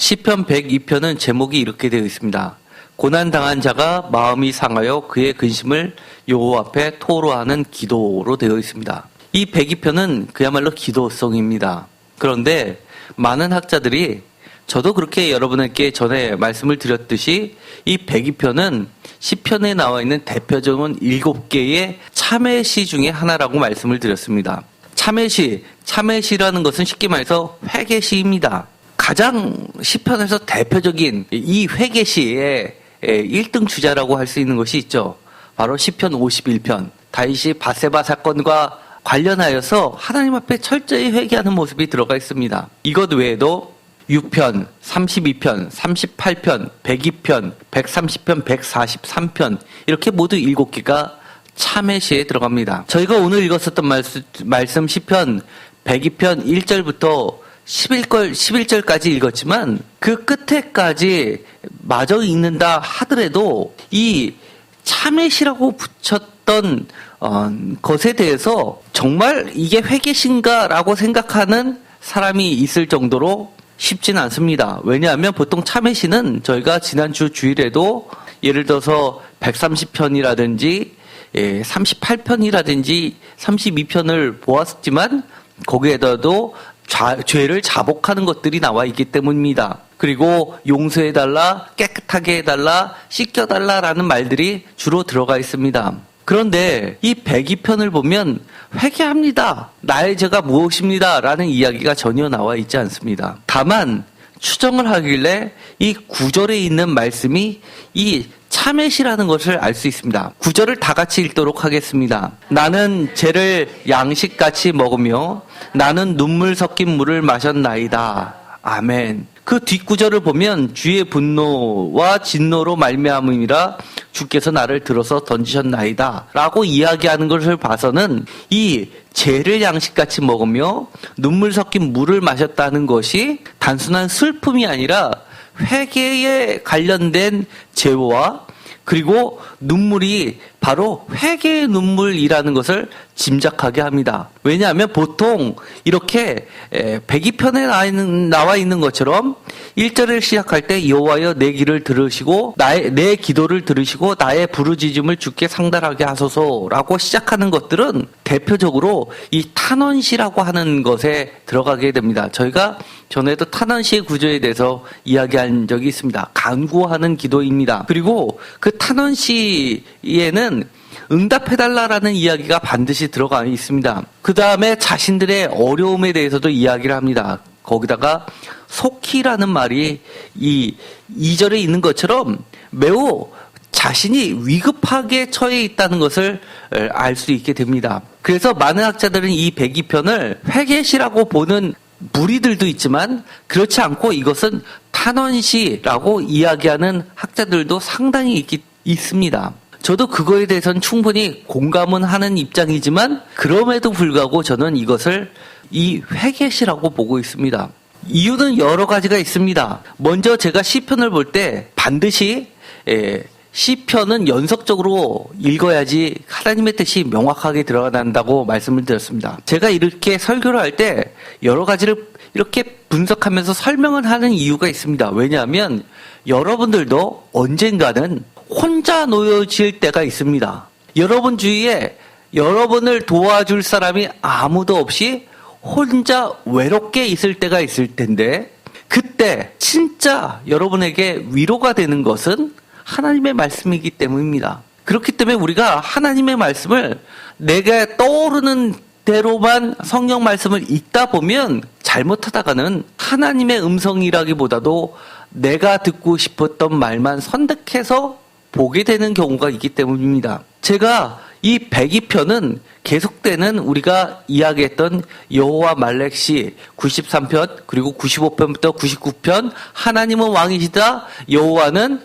시편 102편은 제목이 이렇게 되어 있습니다. 고난당한 자가 마음이 상하여 그의 근심을 여호와 앞에 토로하는 기도로 되어 있습니다. 이 102편은 그야말로 기도성입니다. 그런데 많은 학자들이 저도 그렇게 여러분에게 전에 말씀을 드렸듯이 이 102편은 시편에 나와 있는 대표적인 7개의 참회시 중에 하나라고 말씀을 드렸습니다. 참회시라는 것은 쉽게 말해서 회개시입니다. 가장 시편에서 대표적인 이 회개시의 1등 주자라고 할 수 있는 것이 있죠. 바로 시편 51편. 다윗이 밧세바 사건과 관련하여서 하나님 앞에 철저히 회개하는 모습이 들어가 있습니다. 이것 외에도 6편, 32편, 38편, 102편, 130편, 143편 이렇게 모두 7개가 참회시에 들어갑니다. 저희가 오늘 읽었었던 말씀 시편 102편 1절부터 11절까지 읽었지만 그 끝에까지 마저 읽는다 하더라도 이 참회시라고 붙였던 것에 대해서 정말 이게 회개신가라고 생각하는 사람이 있을 정도로 쉽지는 않습니다. 왜냐하면 보통 참회시는 저희가 지난주 주일에도 예를 들어서 130편이라든지 38편이라든지 32편을 보았지만 거기에다도 죄를 자복하는 것들이 나와 있기 때문입니다. 그리고 용서해달라, 깨끗하게 해달라, 씻겨달라라는 말들이 주로 들어가 있습니다. 그런데 이 102편을 보면 회개합니다. 나의 죄가 무엇입니다. 라는 이야기가 전혀 나와 있지 않습니다. 다만 추정을 하길래 이 9절에 있는 말씀이 이 참회시라는 것을 알 수 있습니다. 9절을 다 같이 읽도록 하겠습니다. 나는 죄를 양식같이 먹으며 나는 눈물 섞인 물을 마셨나이다. 아멘. 그 뒷구절을 보면 주의 분노와 진노로 말미암음이라 주께서 나를 들어서 던지셨나이다 라고 이야기하는 것을 봐서는 이 죄를 양식같이 먹으며 눈물 섞인 물을 마셨다는 것이 단순한 슬픔이 아니라 회개에 관련된 죄와 그리고 눈물이 바로 회개의 눈물이라는 것을 짐작하게 합니다. 왜냐하면 보통 이렇게 102편에 나와 있는 것처럼 1절을 시작할 때 여호와여 내 기를 들으시고 내 기도를 들으시고 나의 부르짖음을 주께 상달하게 하소서라고 시작하는 것들은 대표적으로 이 탄원시라고 하는 것에 들어가게 됩니다. 저희가 전에도 탄원시의 구조에 대해서 이야기한 적이 있습니다. 간구하는 기도입니다. 그리고 그 탄원시에는 응답해달라라는 이야기가 반드시 들어가 있습니다. 그 다음에 자신들의 어려움에 대해서도 이야기를 합니다. 거기다가 속히라는 말이 이 2절에 있는 것처럼 매우 자신이 위급하게 처해 있다는 것을 알 수 있게 됩니다. 그래서 많은 학자들은 이 102편을 회개시라고 보는 무리들도 있지만 그렇지 않고 이것은 탄원시라고 이야기하는 학자들도 상당히 있습니다. 저도 그거에 대해서는 충분히 공감은 하는 입장이지만 그럼에도 불구하고 저는 이것을 이 회개시라고 보고 있습니다. 이유는 여러 가지가 있습니다. 먼저 제가 시편을 볼 때 반드시 시편은 연속적으로 읽어야지 하나님의 뜻이 명확하게 드러난다고 말씀을 드렸습니다. 제가 이렇게 설교를 할 때 여러 가지를 이렇게 분석하면서 설명을 하는 이유가 있습니다. 왜냐하면 여러분들도 언젠가는 혼자 놓여질 때가 있습니다. 여러분 주위에 여러분을 도와줄 사람이 아무도 없이 혼자 외롭게 있을 때가 있을 텐데 그때 진짜 여러분에게 위로가 되는 것은 하나님의 말씀이기 때문입니다. 그렇기 때문에 우리가 하나님의 말씀을 내가 떠오르는 대로만 성경 말씀을 읽다 보면 잘못하다가는 하나님의 음성이라기보다도 내가 듣고 싶었던 말만 선택해서 보게 되는 경우가 있기 때문입니다. 제가 이 102편은 계속되는 우리가 이야기했던 여호와 말렉시 93편 그리고 95편부터 99편 하나님은 왕이시다 여호와는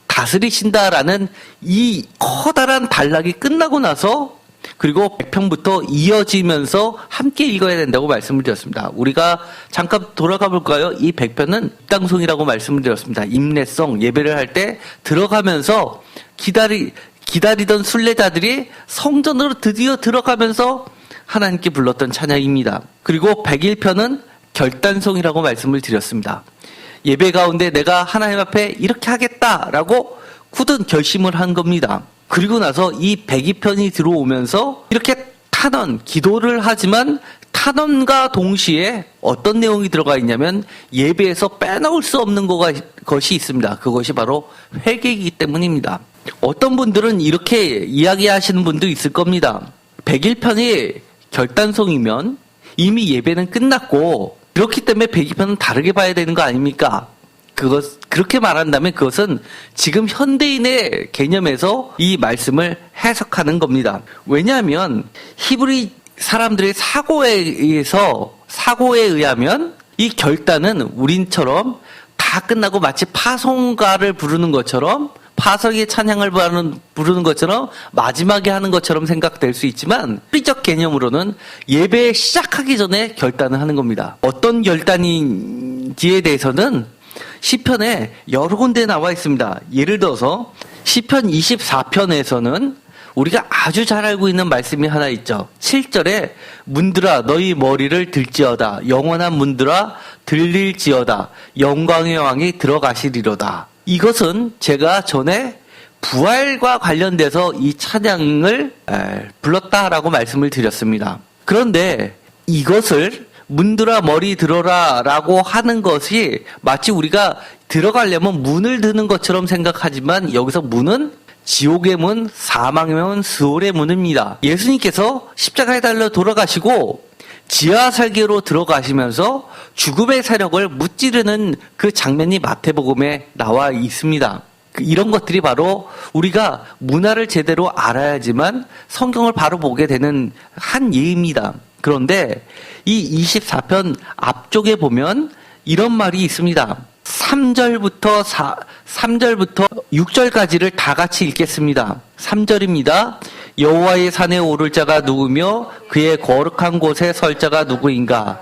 다스리신다라는 이 커다란 단락이 끝나고 나서 그리고 100편부터 이어지면서 함께 읽어야 된다고 말씀을 드렸습니다. 우리가 잠깐 돌아가 볼까요? 이 100편은 입당송이라고 말씀을 드렸습니다. 임례송 예배를 할 때 들어가면서 기다리던 순례자들이 성전으로 드디어 들어가면서 하나님께 불렀던 찬양입니다. 그리고 101편은 결단송이라고 말씀을 드렸습니다. 예배 가운데 내가 하나님 앞에 이렇게 하겠다라고 굳은 결심을 한 겁니다. 그리고 나서 이 102편이 들어오면서 이렇게 탄원, 기도를 하지만 탄원과 동시에 어떤 내용이 들어가 있냐면 예배에서 빼놓을 수 없는 것이 있습니다. 그것이 바로 회개이기 때문입니다. 어떤 분들은 이렇게 이야기하시는 분도 있을 겁니다. 101편이 결단송이면 이미 예배는 끝났고 그렇기 때문에 102편은 다르게 봐야 되는 거 아닙니까? 그렇게 말한다면 그것은 지금 현대인의 개념에서 이 말씀을 해석하는 겁니다. 왜냐하면 히브리 사람들의 사고에 의하면 이 결단은 우린처럼 다 끝나고 마치 파송가를 부르는 것처럼 파석의 찬양을 부르는 것처럼 마지막에 하는 것처럼 생각될 수 있지만 히브리적 개념으로는 예배 시작하기 전에 결단을 하는 겁니다. 어떤 결단인지에 대해서는 시편에 여러 군데 나와 있습니다. 예를 들어서 시편 24편에서는 우리가 아주 잘 알고 있는 말씀이 하나 있죠. 7절에 문들아 너희 머리를 들지어다. 영원한 문들아 들릴지어다. 영광의 왕이 들어가시리로다. 이것은 제가 전에 부활과 관련돼서 이 찬양을 불렀다라고 말씀을 드렸습니다. 그런데 이것을 문들아 머리 들어라 라고 하는 것이 마치 우리가 들어가려면 문을 드는 것처럼 생각하지만 여기서 문은 지옥의 문, 사망의 문, 스올의 문입니다. 예수님께서 십자가에 달려 돌아가시고 지하설계로 들어가시면서 죽음의 세력을 무찌르는 그 장면이 마태복음에 나와 있습니다. 이런 것들이 바로 우리가 문화를 제대로 알아야지만 성경을 바로 보게 되는 한 예입니다. 그런데 이 24편 앞쪽에 보면 이런 말이 있습니다. 3절부터 6절까지를 다 같이 읽겠습니다. 3절입니다. 여호와의 산에 오를 자가 누구며 그의 거룩한 곳에 설 자가 누구인가?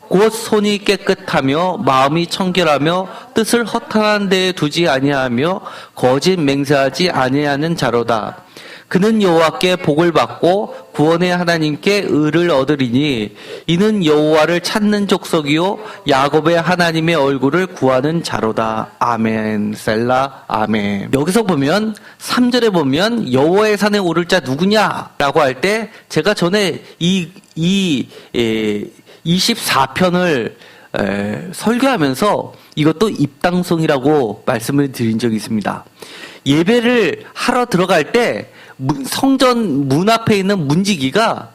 곧 손이 깨끗하며 마음이 청결하며 뜻을 허탄한 데에 두지 아니하며 거짓 맹세하지 아니하는 자로다. 그는 여호와께 복을 받고 구원의 하나님께 의를 얻으리니 이는 여호와를 찾는 족속이요 야곱의 하나님의 얼굴을 구하는 자로다. 아멘. 셀라. 아멘. 여기서 보면 3절에 보면 여호와의 산에 오를 자 누구냐라고 할 때 제가 전에 이 24편을 설교하면서 이것도 입당성이라고 말씀을 드린 적이 있습니다. 예배를 하러 들어갈 때 성전 문 앞에 있는 문지기가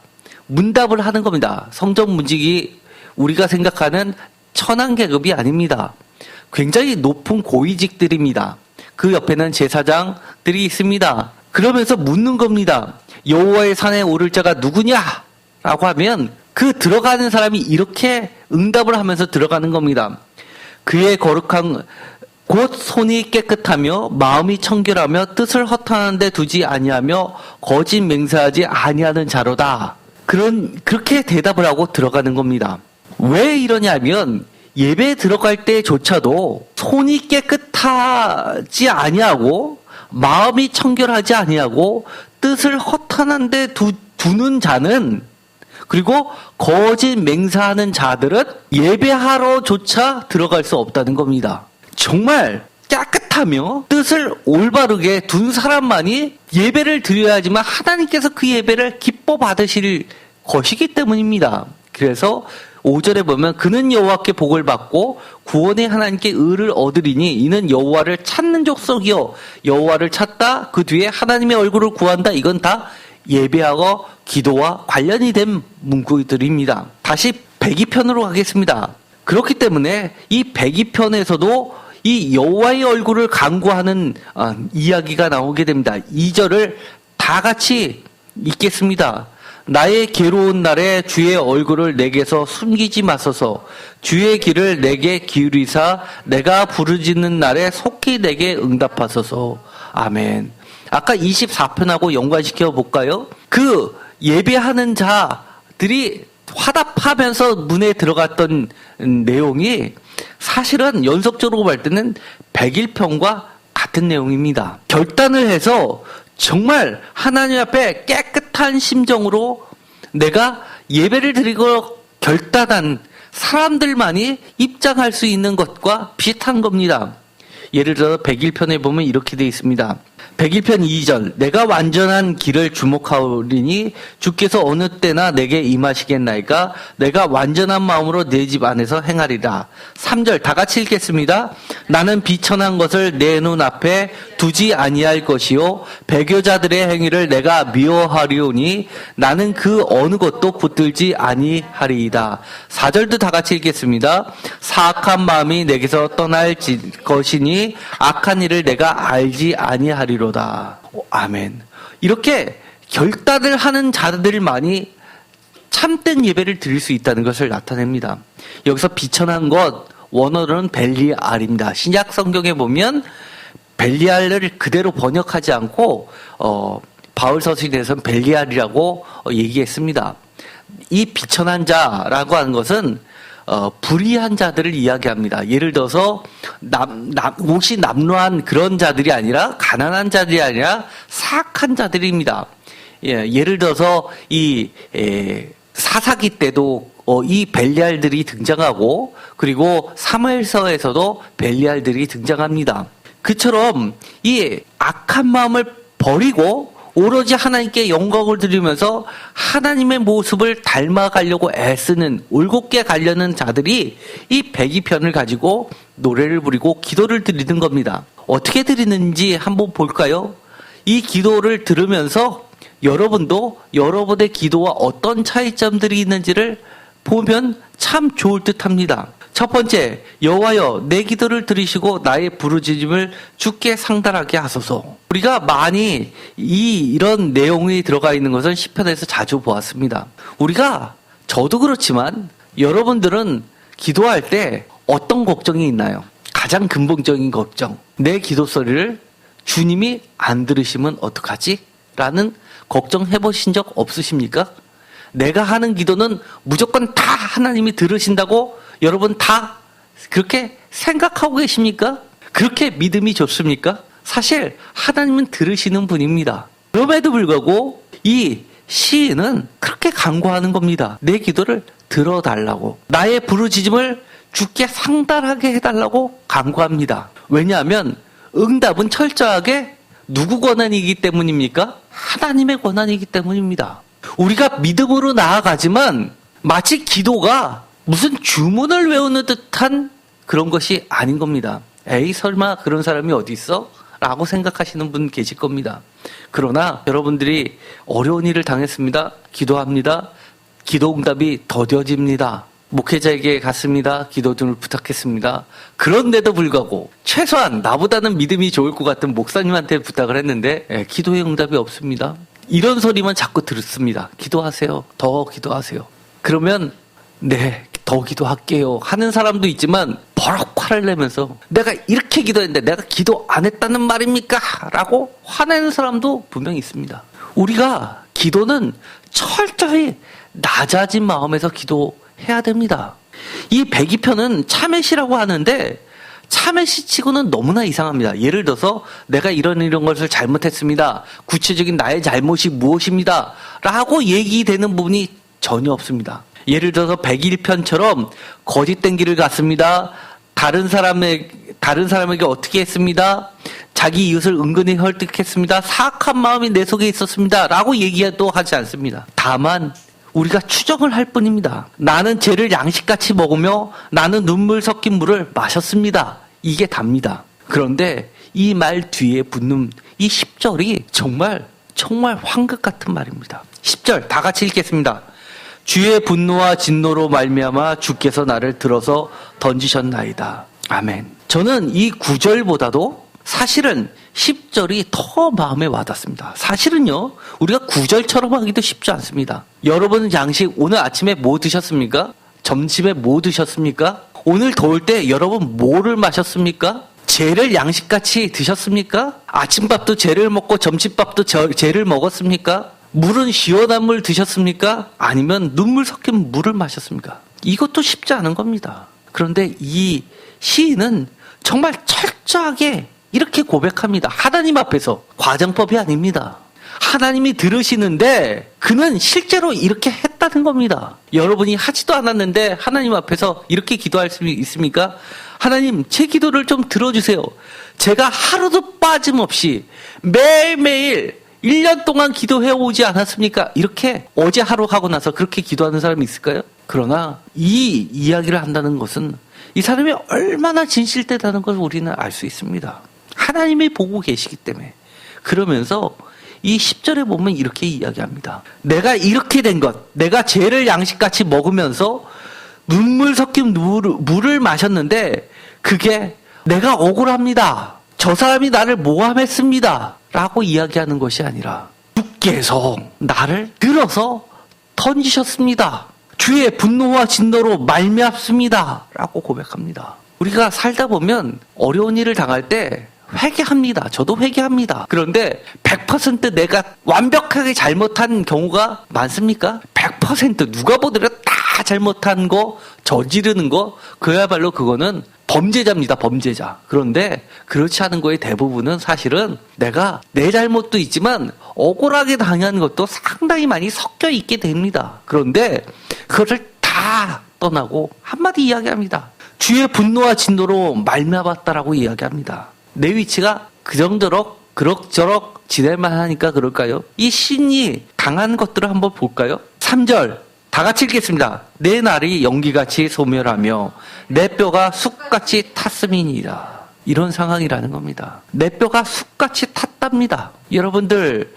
문답을 하는 겁니다. 성전 문지기 우리가 생각하는 천한 계급이 아닙니다. 굉장히 높은 고위직들입니다. 그 옆에는 제사장들이 있습니다. 그러면서 묻는 겁니다. 여호와의 산에 오를 자가 누구냐? 라고 하면 그 들어가는 사람이 이렇게 응답을 하면서 들어가는 겁니다. 그의 거룩한 곧 손이 깨끗하며 마음이 청결하며 뜻을 허탄한 데 두지 아니하며 거짓 맹세하지 아니하는 자로다. 그렇게 대답을 하고 들어가는 겁니다. 왜 이러냐면 예배에 들어갈 때조차도 손이 깨끗하지 아니하고 마음이 청결하지 아니하고 뜻을 허탄한 데 두는 자는 그리고 거짓 맹세하는 자들은 예배하러조차 들어갈 수 없다는 겁니다. 정말 깨끗하며 뜻을 올바르게 둔 사람만이 예배를 드려야지만 하나님께서 그 예배를 기뻐 받으실 것이기 때문입니다. 그래서 5절에 보면 그는 여호와께 복을 받고 구원의 하나님께 의를 얻으리니 이는 여호와를 찾는 족속이요 여호와를 찾다 그 뒤에 하나님의 얼굴을 구한다. 이건 다 예배하고 기도와 관련이 된 문구들입니다. 다시 102편으로 가겠습니다. 그렇기 때문에 이 102편에서도 이 여호와의 얼굴을 간구하는 이야기가 나오게 됩니다. 2절을 다 같이 읽겠습니다. 나의 괴로운 날에 주의 얼굴을 내게서 숨기지 마소서. 주의 길을 내게 기울이사 내가 부르짖는 날에 속히 내게 응답하소서. 아멘. 아까 24편하고 연관시켜 볼까요? 그 예배하는 자들이 화답하면서 문에 들어갔던 내용이 사실은 연속적으로 볼 때는 101편과 같은 내용입니다. 결단을 해서 정말 하나님 앞에 깨끗한 심정으로 내가 예배를 드리고 결단한 사람들만이 입장할 수 있는 것과 비슷한 겁니다. 예를 들어 101편에 보면 이렇게 되어 있습니다. 101편 2절 내가 완전한 길을 주목하오리니 주께서 어느 때나 내게 임하시겠나이까 내가 완전한 마음으로 내 집 안에서 행하리라. 3절 다 같이 읽겠습니다. 나는 비천한 것을 내 눈앞에 두지 아니할 것이요 배교자들의 행위를 내가 미워하리오니 나는 그 어느 것도 붙들지 아니하리이다. 4절도 다 같이 읽겠습니다. 사악한 마음이 내게서 떠날 것이니 악한 일을 내가 알지 아니하리로다. 아멘. 이렇게 결단을 하는 자들만이 참된 예배를 드릴 수 있다는 것을 나타냅니다. 여기서 비천한 것 원어로는 벨리알입니다. 신약 성경에 보면 벨리알을 그대로 번역하지 않고 바울 서신에서는 벨리알이라고 얘기했습니다. 이 비천한 자라고 하는 것은 불의한 자들을 이야기합니다. 예를 들어서 옷이 남루한 그런 자들이 아니라 가난한 자들이 아니라 사악한 자들입니다. 예를 들어서 이 사사기 때도 이 벨리알들이 등장하고 그리고 사무엘서에서도 벨리알들이 등장합니다. 그처럼 이 악한 마음을 버리고 오로지 하나님께 영광을 드리면서 하나님의 모습을 닮아가려고 애쓰는 올곧게 가려는 자들이 이 102편을 가지고 노래를 부리고 기도를 드리는 겁니다. 어떻게 드리는지 한번 볼까요? 이 기도를 들으면서 여러분도 여러분의 기도와 어떤 차이점들이 있는지를 보면 참 좋을 듯합니다. 첫 번째, 여호와여 내 기도를 들으시고 나의 부르짖음을 주께 상달하게 하소서. 우리가 많이 이런 내용이 들어가 있는 것은 시편에서 자주 보았습니다. 저도 그렇지만 여러분들은 기도할 때 어떤 걱정이 있나요? 가장 근본적인 걱정. 내 기도 소리를 주님이 안 들으시면 어떡하지? 라는 걱정 해보신 적 없으십니까? 내가 하는 기도는 무조건 다 하나님이 들으신다고 여러분 다 그렇게 생각하고 계십니까? 그렇게 믿음이 좋습니까? 사실 하나님은 들으시는 분입니다. 그럼에도 불구하고 이 시인은 그렇게 간구하는 겁니다. 내 기도를 들어달라고. 나의 부르짖음을 주께 상달하게 해달라고 간구합니다. 왜냐하면 응답은 철저하게 누구 권한이기 때문입니까? 하나님의 권한이기 때문입니다. 우리가 믿음으로 나아가지만 마치 기도가 무슨 주문을 외우는 듯한 그런 것이 아닌 겁니다. 에이 설마 그런 사람이 어디 있어? 라고 생각하시는 분 계실 겁니다. 그러나 여러분들이 어려운 일을 당했습니다. 기도합니다. 기도 응답이 더뎌집니다. 목회자에게 갔습니다. 기도 좀 부탁했습니다. 그런데도 불구하고 최소한 나보다는 믿음이 좋을 것 같은 목사님한테 부탁을 했는데 기도의 응답이 없습니다. 이런 소리만 자꾸 듣습니다. 기도하세요. 더 기도하세요. 그러면 네, 더 기도할게요 하는 사람도 있지만 버럭 화를 내면서 내가 이렇게 기도했는데 내가 기도 안 했다는 말입니까? 라고 화내는 사람도 분명히 있습니다. 우리가 기도는 철저히 낮아진 마음에서 기도해야 됩니다. 이 102편은 참회시라고 하는데 참회시 치고는 너무나 이상합니다. 예를 들어서 내가 이런 것을 잘못했습니다. 구체적인 나의 잘못이 무엇입니다. 라고 얘기되는 부분이 전혀 없습니다. 예를 들어서 101편처럼 거짓된 길을 갔습니다. 다른 사람에게 어떻게 했습니다. 자기 이웃을 은근히 헐뜯했습니다. 사악한 마음이 내 속에 있었습니다. 라고 얘기도 하지 않습니다. 다만 우리가 추정을 할 뿐입니다. 나는 죄를 양식같이 먹으며 나는 눈물 섞인 물을 마셨습니다. 이게 답니다. 그런데 이 말 뒤에 붙는 이 10절이 정말 황금 같은 말입니다. 10절 다 같이 읽겠습니다. 주의 분노와 진노로 말미암아 주께서 나를 들어서 던지셨나이다. 아멘. 저는 이 9절보다도 사실은 10절이 더 마음에 와닿습니다. 사실은요, 우리가 9절처럼 하기도 쉽지 않습니다. 여러분 양식 오늘 아침에 뭐 드셨습니까? 점심에 뭐 드셨습니까? 오늘 더울 때 여러분 뭐를 마셨습니까? 재를 양식같이 드셨습니까? 아침밥도 재를 먹고 점심밥도 재를 먹었습니까? 물은 시원한 물 드셨습니까? 아니면 눈물 섞인 물을 마셨습니까? 이것도 쉽지 않은 겁니다. 그런데 이 시인은 정말 철저하게 이렇게 고백합니다. 하나님 앞에서 과정법이 아닙니다. 하나님이 들으시는데 그는 실제로 이렇게 했다는 겁니다. 여러분이 하지도 않았는데 하나님 앞에서 이렇게 기도할 수 있습니까? 하나님, 제 기도를 좀 들어주세요. 제가 하루도 빠짐없이 매일매일 1년 동안 기도해 오지 않았습니까? 이렇게 어제 하루 하고 나서 그렇게 기도하는 사람이 있을까요? 그러나 이 이야기를 한다는 것은 이 사람이 얼마나 진실되다는 걸 우리는 알 수 있습니다. 하나님이 보고 계시기 때문에. 그러면서 이 10절에 보면 이렇게 이야기합니다. 내가 이렇게 된 것, 내가 죄를 양식같이 먹으면서 눈물 섞인 물을 마셨는데 그게 내가 억울합니다. 저 사람이 나를 모함했습니다. 라고 이야기하는 것이 아니라 주께서 나를 들어서 던지셨습니다. 주의 분노와 진노로 말미암습니다. 라고 고백합니다. 우리가 살다 보면 어려운 일을 당할 때 회개합니다. 저도 회개합니다. 그런데 100% 내가 완벽하게 잘못한 경우가 많습니까? 100% 누가 보더라도 다 잘못한 거, 저지르는 거, 그야말로 그거는 범죄자입니다. 범죄자. 그런데 그렇지 않은 거의 대부분은 사실은 내가 내 잘못도 있지만 억울하게 당한 것도 상당히 많이 섞여 있게 됩니다. 그런데 그것을 다 떠나고 한마디 이야기합니다. 주의 분노와 진노로 말미암았다라고 이야기합니다. 내 위치가 그 정도로 그럭저럭 지낼만 하니까 그럴까요? 이 신이 강한 것들을 한번 볼까요? 3절 다 같이 읽겠습니다. 내 날이 연기같이 소멸하며 내 뼈가 쑥같이 탔음이니라. 이런 상황이라는 겁니다. 내 뼈가 쑥같이 탔답니다. 여러분들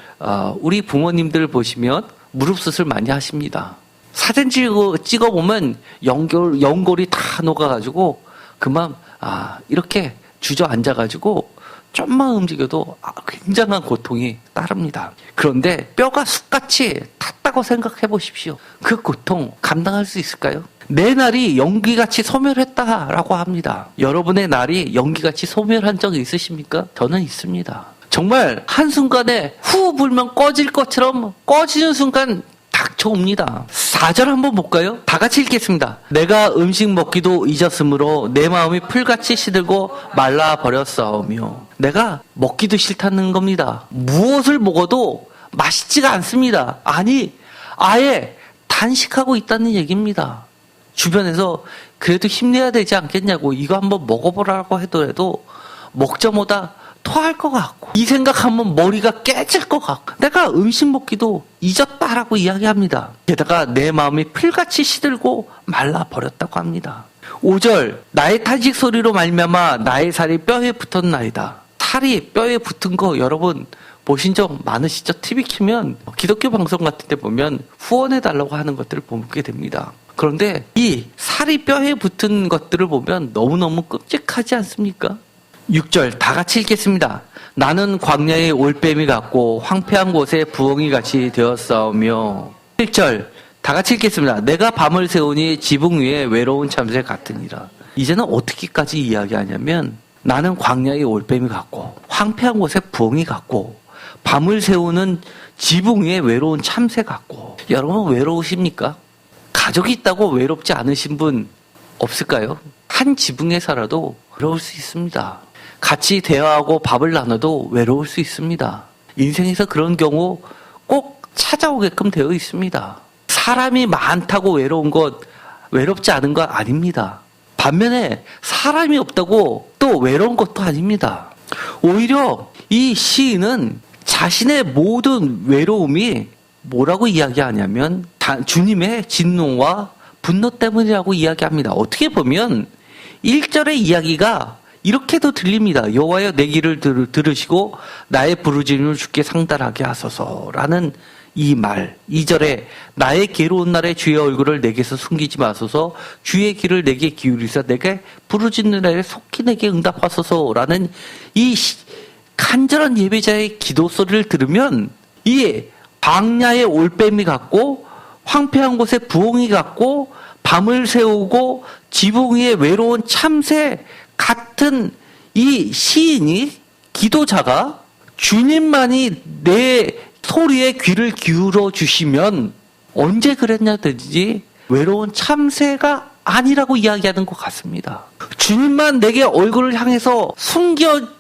우리 부모님들 보시면 무릎 수술 많이 하십니다. 사진 찍어보면 연골이 다 녹아가지고 그만 이렇게 주저앉아가지고 좀만 움직여도 굉장한 고통이 따릅니다. 그런데 뼈가 쑥같이 탔다고 생각해 보십시오. 그 고통 감당할 수 있을까요? 내 날이 연기같이 소멸했다라고 합니다. 여러분의 날이 연기같이 소멸한 적이 있으십니까? 저는 있습니다. 정말 한순간에 후 불면 꺼질 것처럼 꺼지는 순간 닥쳐옵니다. 4절 한번 볼까요? 다 같이 읽겠습니다. 내가 음식 먹기도 잊었으므로 내 마음이 풀같이 시들고 말라버렸사오며. 내가 먹기도 싫다는 겁니다. 무엇을 먹어도 맛있지가 않습니다. 아니, 아예 단식하고 있다는 얘기입니다. 주변에서 그래도 힘내야 되지 않겠냐고, 이거 한번 먹어보라고 해도 먹자마자 토할 것 같고, 이 생각하면 머리가 깨질 것 같고, 내가 음식 먹기도 잊었다라고 이야기합니다. 게다가 내 마음이 풀같이 시들고 말라버렸다고 합니다. 5절 나의 탄식 소리로 말미암아 나의 살이 뼈에 붙었나이다. 살이 뼈에 붙은 거 여러분 보신 적 많으시죠? TV 키면 기독교 방송 같은 데 보면 후원해달라고 하는 것들을 보게 됩니다. 그런데 이 살이 뼈에 붙은 것들을 보면 너무너무 끔찍하지 않습니까? 6절 다 같이 읽겠습니다. 나는 광야의 올빼미 같고 황폐한 곳에 부엉이 같이 되었사오며. 7절 다 같이 읽겠습니다. 내가 밤을 새우니 지붕 위에 외로운 참새 같으니라. 이제는 어떻게까지 이야기하냐면 나는 광야의 올빼미 같고 황폐한 곳에 부엉이 같고 밤을 새우는 지붕 위에 외로운 참새 같고. 여러분 외로우십니까? 가족이 있다고 외롭지 않으신 분 없을까요? 한 지붕에 살아도 외로울 수 있습니다. 같이 대화하고 밥을 나눠도 외로울 수 있습니다. 인생에서 그런 경우 꼭 찾아오게끔 되어 있습니다. 사람이 많다고 외로운 것, 외롭지 않은 것 아닙니다. 반면에 사람이 없다고 또 외로운 것도 아닙니다. 오히려 이 시인은 자신의 모든 외로움이 뭐라고 이야기하냐면 주님의 진노와 분노 때문이라고 이야기합니다. 어떻게 보면 1절의 이야기가 이렇게도 들립니다. 여호와여 내 길을 들으시고 나의 부르짖음을 주께 상달하게 하소서라는 이 말. 2절에 나의 괴로운 날에 주의 얼굴을 내게서 숨기지 마소서 주의 길을 내게 기울이사 내게 부르짖는 날에 속히 내게 응답하소서라는 이 간절한 예배자의 기도 소리를 들으면 이 광야의 올빼미 같고 황폐한 곳에 부엉이 같고 밤을 새우고 지붕 위에 외로운 참새 같은 이 시인이, 기도자가 주님만이 내 소리에 귀를 기울여 주시면 언제 그랬냐든지 외로운 참새가 아니라고 이야기하는 것 같습니다. 주님만 내게 얼굴을 향해서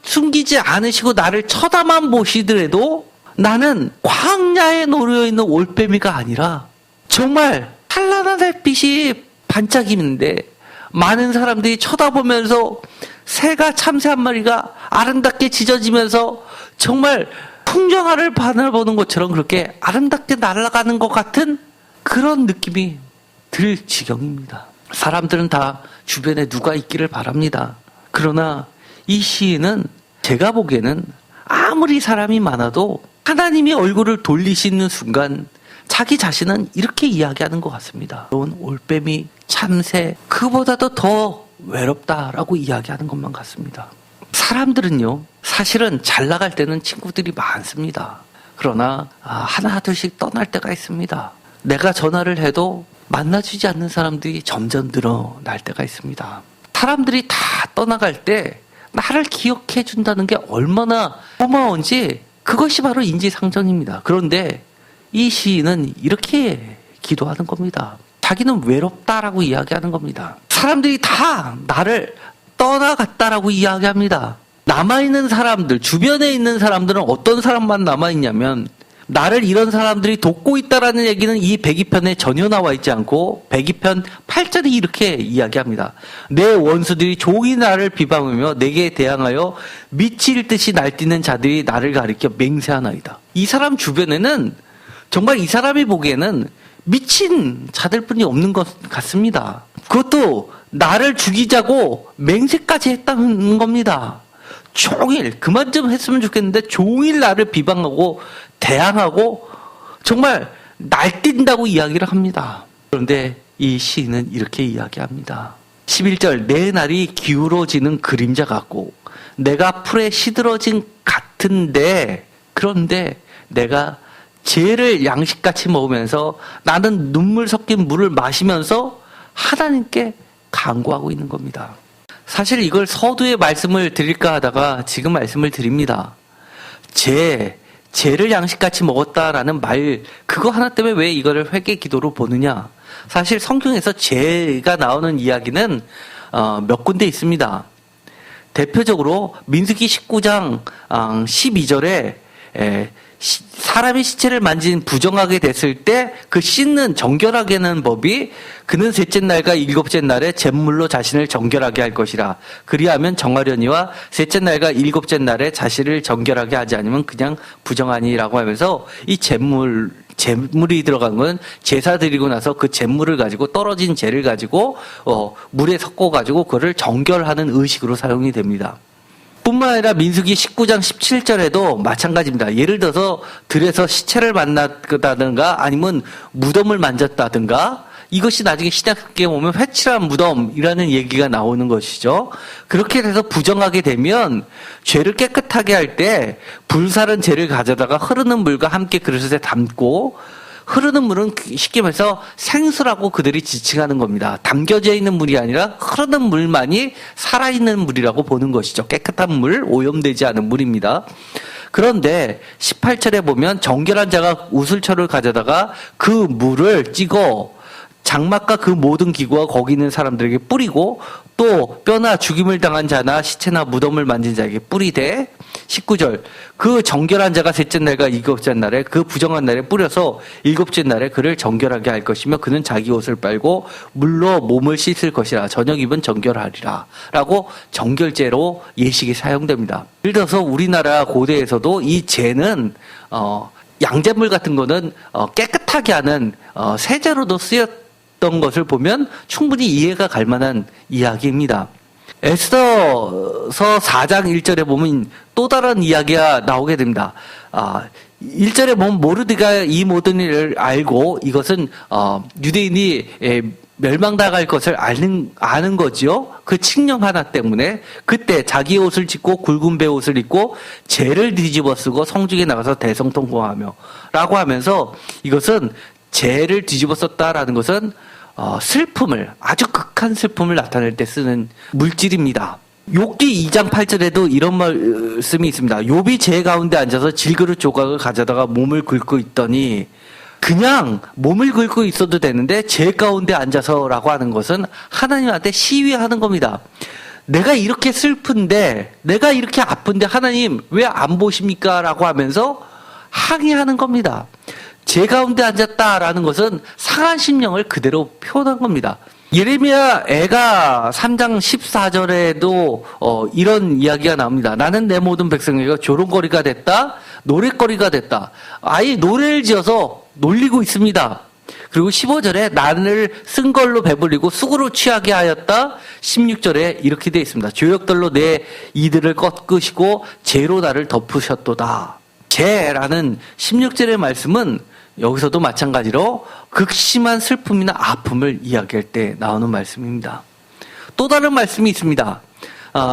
숨기지 않으시고 나를 쳐다만 보시더라도 나는 광야에 놓여 있는 올빼미가 아니라 정말 찬란한 햇빛이 반짝이는데 많은 사람들이 쳐다보면서 새가 참새 한 마리가 아름답게 짖어지면서 정말 풍경화를 바라보는 것처럼 그렇게 아름답게 날아가는 것 같은 그런 느낌이 들 지경입니다. 사람들은 다 주변에 누가 있기를 바랍니다. 그러나 이 시인은 제가 보기에는 아무리 사람이 많아도 하나님이 얼굴을 돌리시는 순간 자기 자신은 이렇게 이야기하는 것 같습니다. 올빼미, 참새, 그보다도 더 외롭다라고 이야기하는 것만 같습니다. 사람들은요, 사실은 잘 나갈 때는 친구들이 많습니다. 그러나 하나 둘씩 떠날 때가 있습니다. 내가 전화를 해도 만나주지 않는 사람들이 점점 늘어날 때가 있습니다. 사람들이 다 떠나갈 때 나를 기억해 준다는 게 얼마나 고마운지 그것이 바로 인지상정입니다. 그런데 이 시인은 이렇게 기도하는 겁니다. 자기는 외롭다라고 이야기하는 겁니다. 사람들이 다 나를 떠나갔다라고 이야기합니다. 남아있는 사람들, 주변에 있는 사람들은 어떤 사람만 남아있냐면 나를 이런 사람들이 돕고 있다라는 얘기는 이 102편에 전혀 나와 있지 않고 102편 8절이 이렇게 이야기합니다. 내 원수들이 종이 나를 비방하며 내게 대항하여 미칠 듯이 날뛰는 자들이 나를 가리켜 맹세하나이다. 이 사람 주변에는 정말 이 사람이 보기에는 미친 자들뿐이 없는 것 같습니다. 그것도 나를 죽이자고 맹세까지 했다는 겁니다. 종일 그만 좀 했으면 좋겠는데 종일 나를 비방하고 대항하고 정말 날뛴다고 이야기를 합니다. 그런데 이 시인은 이렇게 이야기합니다. 11절 내 날이 기울어지는 그림자 같고 내가 풀에 시들어진 같은데 그런데 내가 죄를 양식같이 먹으면서 나는 눈물 섞인 물을 마시면서 하나님께 간구하고 있는 겁니다. 사실 이걸 서두에 말씀을 드릴까 하다가 지금 말씀을 드립니다. 죄를 양식같이 먹었다라는 말 그거 하나 때문에 왜 이거를 회개 기도로 보느냐. 사실 성경에서 죄가 나오는 이야기는 몇 군데 있습니다. 대표적으로 민수기 19장 12절에 사람이 시체를 만진 부정하게 됐을 때 그 씻는 정결하게 하는 법이 그는 셋째 날과 일곱째 날에 잿물로 자신을 정결하게 할 것이라. 그리하면 정하려니와 셋째 날과 일곱째 날에 자신을 정결하게 하지 않으면 그냥 부정하니라고 하면서 이 잿물이 들어간 건 제사 드리고 나서 그 잿물을 가지고 떨어진 재를 가지고 물에 섞어 가지고 그거를 정결하는 의식으로 사용이 됩니다. 뿐만 아니라 민수기 19장 17절에도 마찬가지입니다. 예를 들어서 들에서 시체를 만났다든가 아니면 무덤을 만졌다든가 이것이 나중에 신약기에 보면 회칠한 무덤이라는 얘기가 나오는 것이죠. 그렇게 돼서 부정하게 되면 죄를 깨끗하게 할 때 불사른 재를 가져다가 흐르는 물과 함께 그릇에 담고 흐르는 물은 쉽게 말해서 생수라고 그들이 지칭하는 겁니다. 담겨져 있는 물이 아니라 흐르는 물만이 살아있는 물이라고 보는 것이죠. 깨끗한 물, 오염되지 않은 물입니다. 그런데 18절에 보면 정결한 자가 우슬초를 가져다가 그 물을 찍어 장막과 그 모든 기구와 거기 있는 사람들에게 뿌리고 또 뼈나 죽임을 당한 자나 시체나 무덤을 만진 자에게 뿌리되 19절 그 정결한 자가 셋째 날과 일곱째 날에 그 부정한 날에 뿌려서 일곱째 날에 그를 정결하게 할 것이며 그는 자기 옷을 빨고 물로 몸을 씻을 것이라 저녁 입은 정결하리라 라고 정결제로 예식이 사용됩니다. 예를 들어서 우리나라 고대에서도 이 제는 양잿물 같은 거는 깨끗하게 하는 세제로도 쓰였던 것을 보면 충분히 이해가 갈 만한 이야기입니다. 에스더서 4장 1절에 보면 또 다른 이야기가 나오게 됩니다. 1절에 보면 모르드가 이 모든 일을 알고 이것은 유대인이 멸망당할 것을 아는 거지요. 그 칙령 하나 때문에 그때 자기 옷을 찢고 굵은 배옷을 입고 재를 뒤집어 쓰고 성중에 나가서 대성통곡하며 라고 하면서 이것은 재를 뒤집어 썼다라는 것은 슬픔을 아주 극한 슬픔을 나타낼 때 쓰는 물질입니다. 욥기 2장 8절에도 이런 말씀이 있습니다. 욥이 재 가운데 앉아서 질그릇 조각을 가져다가 몸을 긁고 있더니 그냥 몸을 긁고 있어도 되는데 재 가운데 앉아서라고 하는 것은 하나님한테 시위하는 겁니다. 내가 이렇게 슬픈데 내가 이렇게 아픈데 하나님 왜 안 보십니까? 라고 하면서 항의하는 겁니다. 제 가운데 앉았다라는 것은 상한 심령을 그대로 표현한 겁니다. 예레미야 애가 3장 14절에도 이런 이야기가 나옵니다. 나는 내 모든 백성에게 조롱거리가 됐다, 노랫거리가 됐다. 아예 노래를 지어서 놀리고 있습니다. 그리고 15절에 나를 쓴 걸로 배불리고 쑥으로 취하게 하였다. 16절에 이렇게 되어 있습니다. 죄악들로 내 이들을 꺾으시고 죄로 나를 덮으셨도다. 죄라는 16절의 말씀은 여기서도 마찬가지로 극심한 슬픔이나 아픔을 이야기할 때 나오는 말씀입니다. 또 다른 말씀이 있습니다.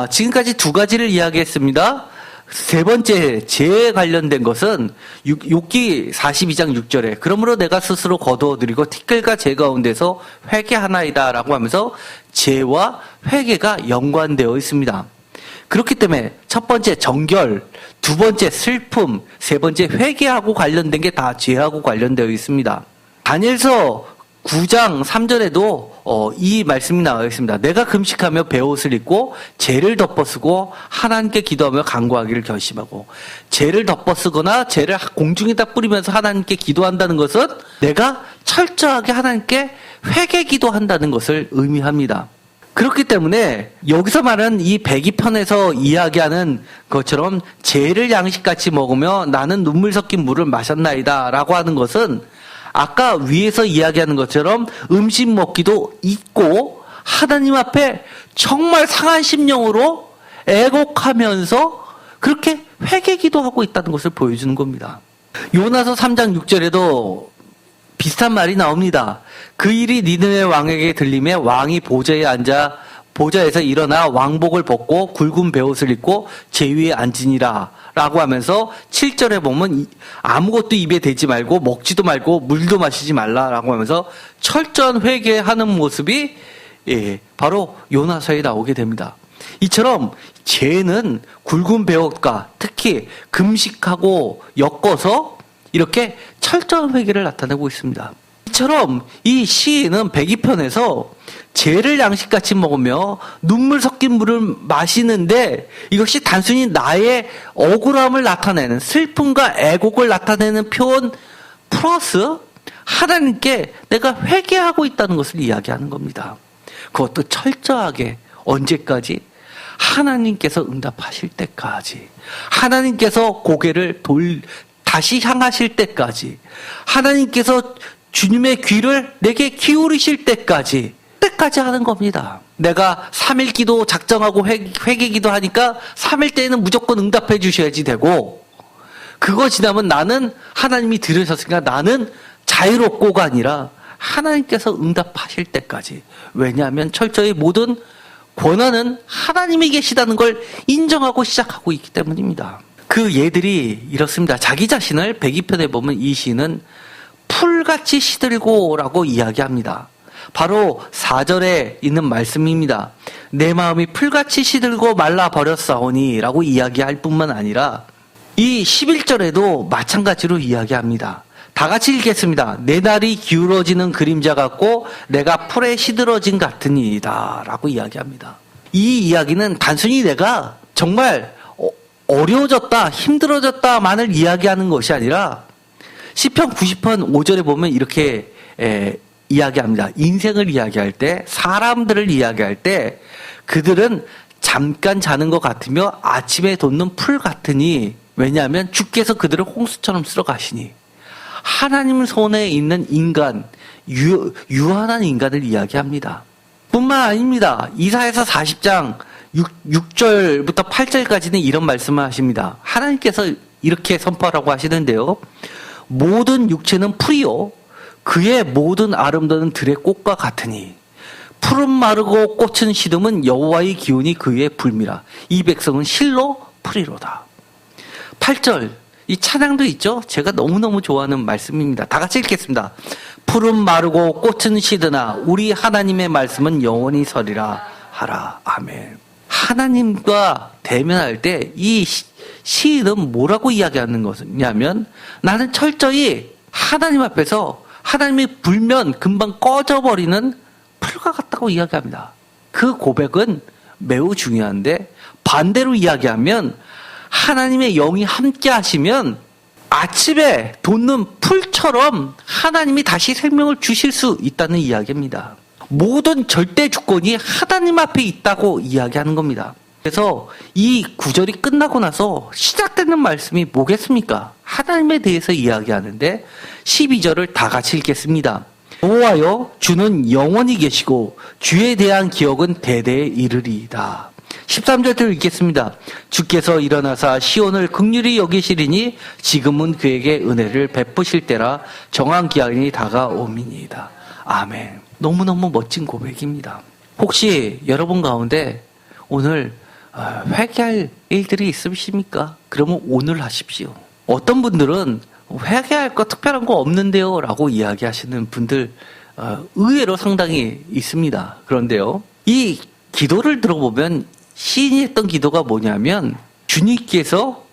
지금까지 두 가지를 이야기했습니다. 세 번째 죄에 관련된 것은 욥기 42장 6절에 그러므로 내가 스스로 거두어드리고 티끌과 죄 가운데서 회개하나이다 라고 하면서 죄와 회개가 연관되어 있습니다. 그렇기 때문에 첫 번째 정결, 두 번째 슬픔, 세 번째 회개하고 관련된 게 다 죄하고 관련되어 있습니다. 다니엘서 9장 3절에도 이 말씀이 나와 있습니다. 내가 금식하며 베옷을 입고 죄를 덮어쓰고 하나님께 기도하며 간구하기를 결심하고, 죄를 덮어쓰거나 죄를 공중에다 뿌리면서 하나님께 기도한다는 것은 내가 철저하게 하나님께 회개 기도한다는 것을 의미합니다. 그렇기 때문에 여기서 말하는 이 백이편에서 이야기하는 것처럼 죄를 양식같이 먹으며 나는 눈물 섞인 물을 마셨나이다 라고 하는 것은 아까 위에서 이야기하는 것처럼 음식 먹기도 잊고 하나님 앞에 정말 상한 심령으로 애곡하면서 그렇게 회개 기도하고 있다는 것을 보여주는 겁니다. 요나서 3장 6절에도 비슷한 말이 나옵니다. 그 일이 니느웨 왕에게 들림에 왕이 보좌에서 일어나 왕복을 벗고 굵은 베옷을 입고 제 위에 앉으니라 라고 하면서 7절에 보면 아무것도 입에 대지 말고 먹지도 말고 물도 마시지 말라 라고 하면서 철저한 회개하는 모습이 바로 요나서에 나오게 됩니다. 이처럼 죄는 굵은 베옷과 특히 금식하고 엮어서 이렇게 철저한 회개를 나타내고 있습니다. 이처럼 이 시인은 백이편에서 죄를 양식같이 먹으며 눈물 섞인 물을 마시는데 이것이 단순히 나의 억울함을 나타내는 슬픔과 애곡을 나타내는 표현 플러스 하나님께 내가 회개하고 있다는 것을 이야기하는 겁니다. 그것도 철저하게 언제까지? 하나님께서 응답하실 때까지, 하나님께서 고개를 다시 향하실 때까지, 하나님께서 주님의 귀를 내게 기울이실 때까지 하는 겁니다. 내가 3일 기도 작정하고 회개 기도하니까 3일 때에는 무조건 응답해 주셔야지 되고, 그거 지나면 나는 하나님이 들으셨으니까 나는 자유롭고가 아니라 하나님께서 응답하실 때까지. 왜냐하면 철저히 모든 권한은 하나님이 계시다는 걸 인정하고 시작하고 있기 때문입니다. 그 예들이 이렇습니다. 자기 자신을 백이편에 보면 이 시인은 풀같이 시들고라고 이야기합니다. 바로 4절에 있는 말씀입니다. 내 마음이 풀같이 시들고 말라버렸사오니 라고 이야기할 뿐만 아니라 이 11절에도 마찬가지로 이야기합니다. 다 같이 읽겠습니다. 내 날이 기울어지는 그림자 같고 내가 풀에 시들어진 같으니이다 라고 이야기합니다. 이 이야기는 단순히 내가 정말 어려워졌다, 힘들어졌다만을 이야기하는 것이 아니라 시편 90편 5절에 보면 이렇게 이야기합니다. 인생을 이야기할 때, 사람들을 이야기할 때 그들은 잠깐 자는 것 같으며 아침에 돋는 풀 같으니, 왜냐하면 주께서 그들을 홍수처럼 쓸어 가시니. 하나님 손에 있는 인간, 유한한 인간을 이야기합니다. 뿐만 아닙니다. 이사야서 40장 6절부터 8절까지는 이런 말씀을 하십니다. 하나님께서 이렇게 선포하라고 하시는데요. 모든 육체는 풀이요 그의 모든 아름다운 들의 꽃과 같으니 푸른 마르고 꽃은 시듬은 여호와의 기운이 그의 불미라. 이 백성은 실로 풀이로다. 8절 이 찬양도 있죠. 제가 너무너무 좋아하는 말씀입니다. 다 같이 읽겠습니다. 푸른 마르고 꽃은 시드나 우리 하나님의 말씀은 영원히 서리라 하라. 아멘. 하나님과 대면할 때 이 시인은 뭐라고 이야기하는 것이냐면, 나는 철저히 하나님 앞에서 하나님이 불면 금방 꺼져버리는 풀과 같다고 이야기합니다. 그 고백은 매우 중요한데, 반대로 이야기하면 하나님의 영이 함께 하시면 아침에 돋는 풀처럼 하나님이 다시 생명을 주실 수 있다는 이야기입니다. 모든 절대 주권이 하나님 앞에 있다고 이야기하는 겁니다. 그래서 이 구절이 끝나고 나서 시작되는 말씀이 뭐겠습니까? 하나님에 대해서 이야기하는데 12절을 다 같이 읽겠습니다. 여호와여 주는 영원히 계시고 주에 대한 기억은 대대에 이르리이다. 13절을 읽겠습니다. 주께서 일어나사 시온을 긍휼히 여기시리니 지금은 그에게 은혜를 베푸실 때라 정한 기한이 다가오미니이다. 아멘. 너무너무 멋진 고백입니다. 혹시 여러분 가운데 오늘 회개할 일들이 있으십니까? 그러면 오늘 하십시오. 어떤 분들은 회개할 거 특별한 거 없는데요 라고 이야기하시는 분들 의외로 상당히 있습니다. 그런데요, 이 기도를 들어보면 시인이 했던 기도가 뭐냐면 주님께서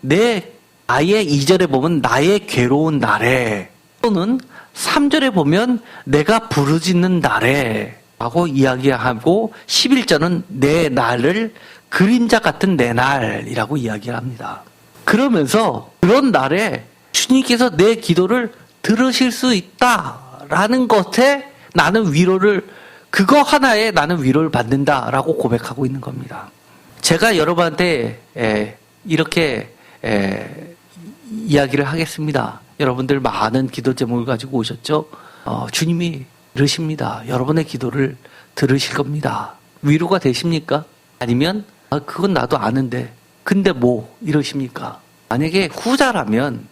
아예 2절에 보면 나의 괴로운 날에, 또는 3절에 보면 내가 부르짖는 날에 라고 이야기하고 11절은 내 날을 그림자 같은 내 날이라고 이야기를 합니다. 그러면서 그런 날에 주님께서 내 기도를 들으실 수 있다라는 것에 나는 그거 하나에 나는 위로를 받는다라고 고백하고 있는 겁니다. 제가 여러분한테 이렇게 이야기를 하겠습니다. 여러분들 많은 기도 제목을 가지고 오셨죠? 주님이 들으십니다. 여러분의 기도를 들으실 겁니다. 위로가 되십니까? 아니면 그건 나도 아는데 근데 뭐 이러십니까? 만약에 후자라면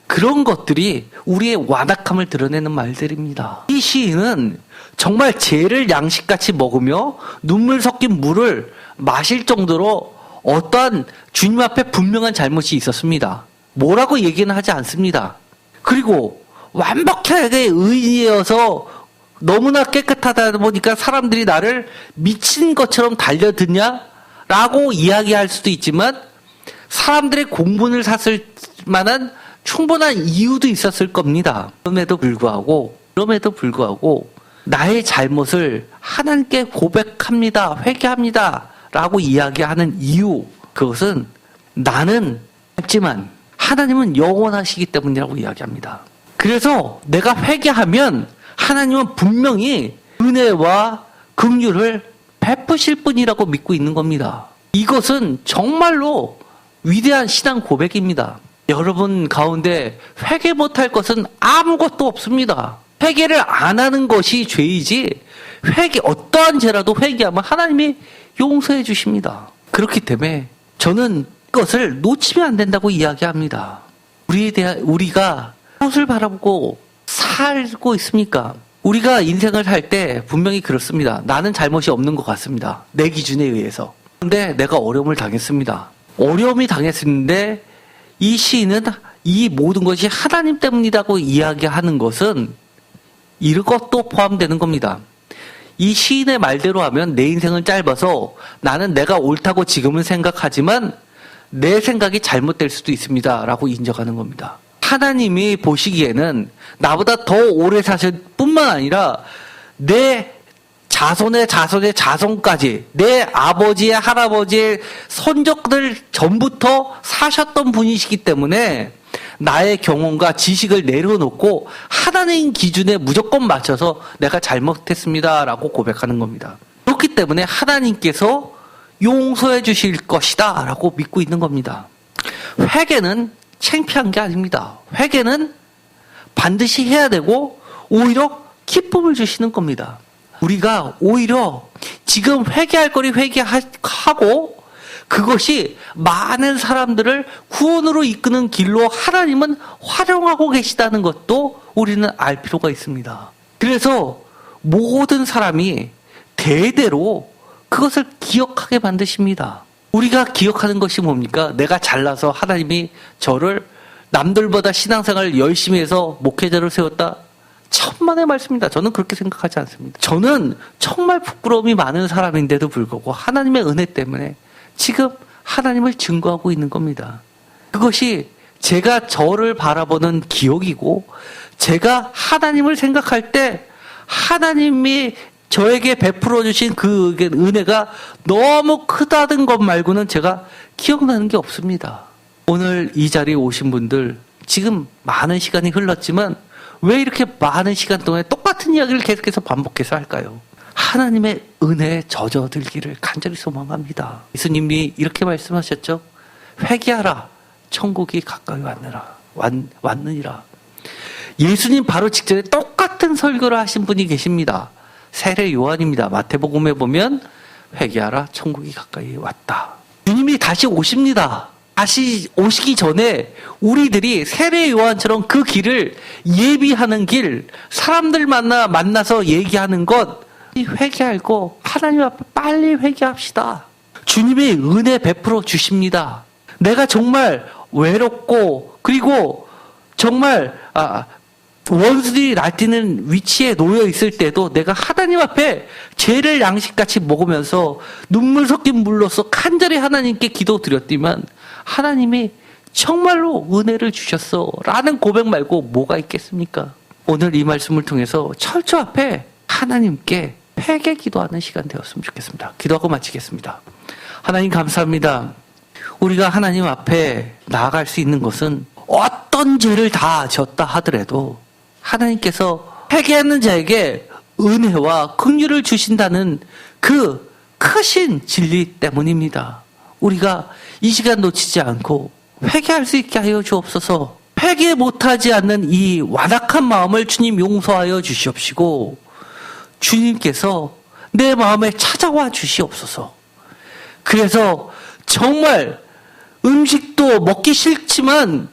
그런 것들이 우리의 완악함을 드러내는 말들입니다. 이 시인은 정말 죄를 양식같이 먹으며 눈물 섞인 물을 마실 정도로 어떠한 주님 앞에 분명한 잘못이 있었습니다. 뭐라고 얘기는 하지 않습니다. 그리고 완벽하게 의인이어서 너무나 깨끗하다 보니까 사람들이 나를 미친 것처럼 달려드냐라고 이야기할 수도 있지만 사람들의 공분을 샀을 만한 충분한 이유도 있었을 겁니다. 그럼에도 불구하고 나의 잘못을 하나님께 고백합니다. 회개합니다. 라고 이야기하는 이유, 그것은 나는 짧지만 하나님은 영원하시기 때문이라고 이야기합니다. 그래서 내가 회개하면 하나님은 분명히 은혜와 긍휼을 베푸실 분이라고 믿고 있는 겁니다. 이것은 정말로 위대한 신앙 고백입니다. 여러분 가운데 회개 못할 것은 아무것도 없습니다. 회개를 안 하는 것이 죄이지, 어떠한 죄라도 회개하면 하나님이 용서해 주십니다. 그렇기 때문에 저는 이것을 놓치면 안 된다고 이야기합니다. 우리가 무엇을 바라보고 살고 있습니까? 우리가 인생을 살 때 분명히 그렇습니다. 나는 잘못이 없는 것 같습니다. 내 기준에 의해서. 그런데 내가 어려움을 당했습니다. 어려움이 당했는데 이 시인은 이 모든 것이 하나님 때문이라고 이야기하는 것은 이것도 포함되는 겁니다. 이 시인의 말대로 하면 내 인생은 짧아서 나는 내가 옳다고 지금은 생각하지만 내 생각이 잘못될 수도 있습니다. 라고 인정하는 겁니다. 하나님이 보시기에는 나보다 더 오래 사실 뿐만 아니라 내 자손의 자손까지 내 아버지의 할아버지의 선조들 전부터 사셨던 분이시기 때문에 나의 경험과 지식을 내려놓고 하나님 기준에 무조건 맞춰서 내가 잘못했습니다 라고 고백하는 겁니다. 그렇기 때문에 하나님께서 용서해 주실 것이다 라고 믿고 있는 겁니다. 회개는 창피한 게 아닙니다. 회개는 반드시 해야 되고 오히려 기쁨을 주시는 겁니다. 우리가 오히려 지금 회개할 거리 회개하고 그것이 많은 사람들을 구원으로 이끄는 길로 하나님은 활용하고 계시다는 것도 우리는 알 필요가 있습니다. 그래서 모든 사람이 대대로 그것을 기억하게 만드십니다. 우리가 기억하는 것이 뭡니까? 내가 잘나서 하나님이 저를 남들보다 신앙생활을 열심히 해서 목회자를 세웠다? 천만의 말씀입니다. 저는 그렇게 생각하지 않습니다. 저는 정말 부끄러움이 많은 사람인데도 불구하고 하나님의 은혜 때문에 지금 하나님을 증거하고 있는 겁니다. 그것이 제가 저를 바라보는 기억이고 제가 하나님을 생각할 때 하나님이 저에게 베풀어 주신 그 은혜가 너무 크다는 것 말고는 제가 기억나는 게 없습니다. 오늘 이 자리에 오신 분들 지금 많은 시간이 흘렀지만 왜 이렇게 많은 시간 동안에 똑같은 이야기를 계속해서 반복해서 할까요? 하나님의 은혜에 젖어들기를 간절히 소망합니다. 예수님이 이렇게 말씀하셨죠. 회개하라. 천국이 가까이 왔느니라. 예수님 바로 직전에 똑같은 설교를 하신 분이 계십니다. 세례 요한입니다. 마태복음에 보면 회개하라. 천국이 가까이 왔다. 주님이 다시 오십니다. 다시 오시기 전에 우리들이 세례 요한처럼 그 길을 예비하는 길, 사람들 만나서 얘기하는 것, 회개하고 하나님 앞에 빨리 회개합시다. 주님의 은혜 베풀어 주십니다. 내가 정말 외롭고 그리고 정말 원수들이 날뛰는 위치에 놓여 있을 때도 내가 하나님 앞에 죄를 양식같이 먹으면서 눈물 섞인 물로써 간절히 하나님께 기도드렸지만 하나님이 정말로 은혜를 주셨어 라는 고백 말고 뭐가 있겠습니까? 오늘 이 말씀을 통해서 철저 앞에 하나님께 회개 기도하는 시간 되었으면 좋겠습니다. 기도하고 마치겠습니다. 하나님 감사합니다. 우리가 하나님 앞에 나아갈 수 있는 것은 어떤 죄를 다 졌다 하더라도 하나님께서 회개하는 자에게 은혜와 긍휼을 주신다는 그 크신 진리 때문입니다. 우리가 이 시간 놓치지 않고 회개할 수 있게 하여 주옵소서. 회개 못하지 않는 이 완악한 마음을 주님 용서하여 주시옵시고 주님께서 내 마음에 찾아와 주시옵소서. 그래서 정말 음식도 먹기 싫지만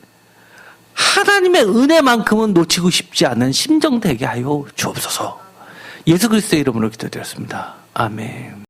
하나님의 은혜만큼은 놓치고 싶지 않은 심정 되게 하여 주옵소서. 예수 그리스도의 이름으로 기도드렸습니다. 아멘.